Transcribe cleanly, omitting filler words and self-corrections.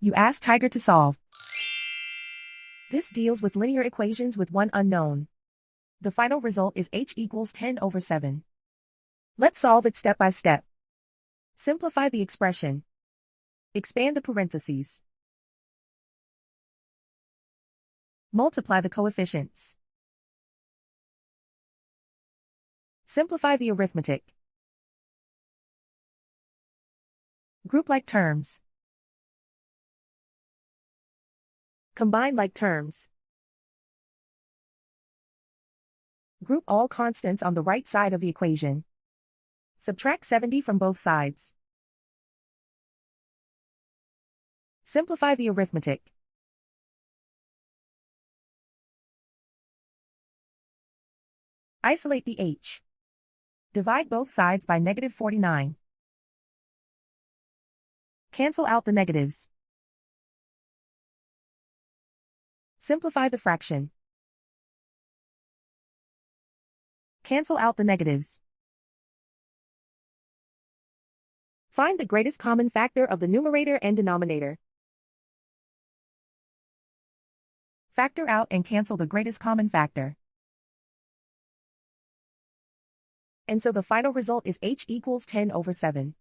You ask Tiger to solve. This deals with linear equations with one unknown. The final result is h equals 10/7. Let's solve it step by step. Simplify the expression. Expand the parentheses. Multiply the coefficients. Simplify the arithmetic. Group like terms. Combine like terms. Group all constants on the right side of the equation. Subtract 70 from both sides. Simplify the arithmetic. Isolate the h. Divide both sides by -49. Cancel out the negatives. Simplify the fraction. Cancel out the negatives. Find the greatest common factor of the numerator and denominator. Factor out and cancel the greatest common factor. And so the final result is h equals 10/7.